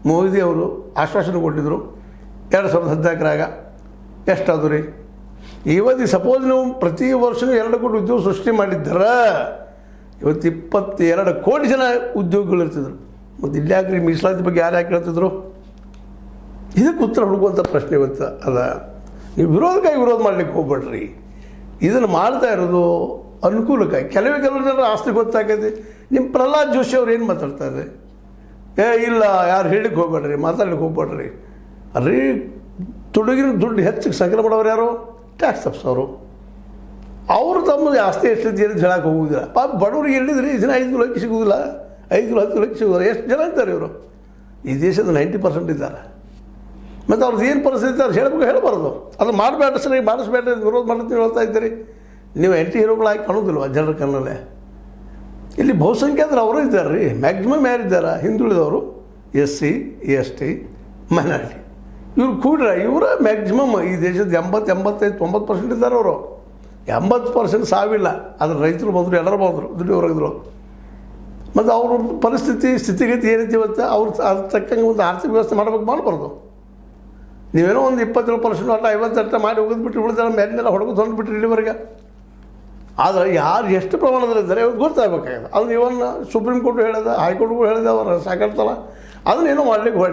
ಮೋದಿ ಅವರು ಆಶ್ವಾಸನೆ ಕೊಟ್ಟಿದ್ದರು 2014 ಎಷ್ಟಾದ್ರು ರೀ. ಇವತ್ತು ಸಪೋಸ್ ನೀವು ಪ್ರತಿ ವರ್ಷವೂ 2 ಕೋಟಿ ಉದ್ಯೋಗ ಸೃಷ್ಟಿ ಮಾಡಿದ್ದಾರೆ, ಇವತ್ತು 22 ಕೋಟಿ ಜನ ಉದ್ಯೋಗಿಗಳು ಇರ್ತಿದ್ರು. ಮತ್ತು ಇಲ್ಲಾಕ್ರಿ ಮೀಸಲಾತಿ ಬಗ್ಗೆ ಯಾರು ಯಾಕೆ ಹೇಳ್ತಿದ್ರು? ಇದಕ್ಕೆ ಉತ್ತರ ಹುಡುಕುವಂಥ ಪ್ರಶ್ನೆ ಇವತ್ತು ಅದ. ನೀವು ವಿರೋಧಕ್ಕಾಗಿ ವಿರೋಧ ಮಾಡಲಿಕ್ಕೆ ಹೋಗ್ಬೇಡ್ರಿ. ಇದನ್ನು ಮಾಡ್ತಾ ಇರೋದು ಅನುಕೂಲಕ್ಕಾಗಿ. ಕೆಲವು ಜನರ ಆಸ್ತಿ ಗೊತ್ತಾಗೈತಿ. ನಿಮ್ಮ ಪ್ರಹ್ಲಾದ್ ಜೋಶಿ ಅವ್ರು ಏನು ಮಾತಾಡ್ತಾರೆ? ಇಲ್ಲ ಯಾರು ಹೇಳಿಕ್ಕೆ ಹೋಗ್ಬೇಡ್ರಿ, ಮಾತಾಡ್ಲಿಕ್ಕೆ ಹೋಗ್ಬೇಡ್ರಿ. ಅಲ್ರಿ ತುಡುಗಿನ ದುಡ್ಡು ಹೆಚ್ಚಿಗೆ ಸಂಗ್ರಹ ಮಾಡೋರು ಯಾರು? ಟ್ಯಾಕ್ಸ್ ತಪ್ಪಿಸೋರು. ಅವರು ತಮ್ಮದು ಆಸ್ತಿ ಎಷ್ಟಿದೆ ಅಂತ ಹೇಳಕ್ಕೆ ಹೋಗೋದಿಲ್ಲ. ಪಾಪ ಬಡವರಿಗೆ ಹೇಳಿದ್ರಿ ಇದನ್ನ 5 ಲಕ್ಷ ಸಿಗೋದಿಲ್ಲ, 5-10 ಲಕ್ಷ ಸಿಗೋದಿಲ್ಲ. ಎಷ್ಟು ಜನ ಇದ್ದಾರೆ ಇವರು? ಈ ದೇಶದ 90% ಇದ್ದಾರೆ. ಮತ್ತು ಅವ್ರದ್ದು ಏನು ಪರಿಸ್ಥಿತಿ ಇದ್ದಾರೆ ಹೇಳಬೇಕು, ಹೇಳಬಾರ್ದು. ಅದು ಮಾಡಬೇಡ ಸರಿ, ಮಾಡಿಸ್ಬೇಡ್ರಿ, ವಿರೋಧ ಮಾಡ್ತೀನಿ ಹೇಳ್ತಾ ಇದ್ದೀರಿ. ನೀವು ಆ್ಯಂಟಿ ಹೀರೋಗಳಾಗಿ ಕಾಣೋದಿಲ್ವ ಜನರ ಕಣ್ಣಲ್ಲೇ? ಇಲ್ಲಿ ಬಹುಸಂಖ್ಯಾತರು ಅವರೂ ಇದ್ದಾರೆ ರೀ. ಮ್ಯಾಕ್ಸಿಮಮ್ ಯಾರಿದ್ದಾರೆ? ಹಿಂದುಳಿದವರು, SC ST ಮೈನಾರಿಟಿ. ಇವ್ರು ಕೂಡ್ರ ಇವರ ಮ್ಯಾಕ್ಸಿಮಮ್ ಈ ದೇಶದ 80-85-90% ಇದ್ದಾರೆ ಅವರು. 80% ಸಾವಿಲ್ಲ. ಅದ್ರ ರೈತರು ಬಂದರು, ಎಲ್ಲರೂ ಬಂದರು, ದುಡಿಯೋರಾಗಿದ್ರು. ಮತ್ತು ಅವ್ರ ಪರಿಸ್ಥಿತಿ ಸ್ಥಿತಿಗತಿ ಏನೈತಿ ಇವತ್ತು ಅವ್ರು ಅದ್ರ ತಕ್ಕಂಗೆ ಒಂದು ಆರ್ಥಿಕ ವ್ಯವಸ್ಥೆ ಮಾಡಬಾರ್ದು. ನೀವೇನೋ ಒಂದು 27% ಅಲ್ಲ 50% ಮಾಡಿ ಹೋಗಿದ್ಬಿಟ್ಟು ಉಳಿದ ಮೇಲಿನೆಲ್ಲ ಹೊಡ್ಕೊಂಡು ಹೊಂದ್ಬಿಟ್ರಿ ಇಲ್ಲಿವರೆಗೆ. ಆದರೆ ಯಾರು ಎಷ್ಟು ಪ್ರಮಾಣದಲ್ಲಿದ್ದಾರೆ ಇವಾಗ ಗೊತ್ತಾಗಬೇಕಾಗಿದೆ. ಅದನ್ನ ಇವನ್ನ ಸುಪ್ರೀಂ ಕೋರ್ಟ್ ಹೇಳಿದ, ಹೈಕೋರ್ಟ್ಗೂ ಹೇಳಿದ, ಅವರ ಸಾಕರ್ತಲ್ಲ ಅದನ್ನೇನೋ ಮಾಡಲಿಕ್ಕೆ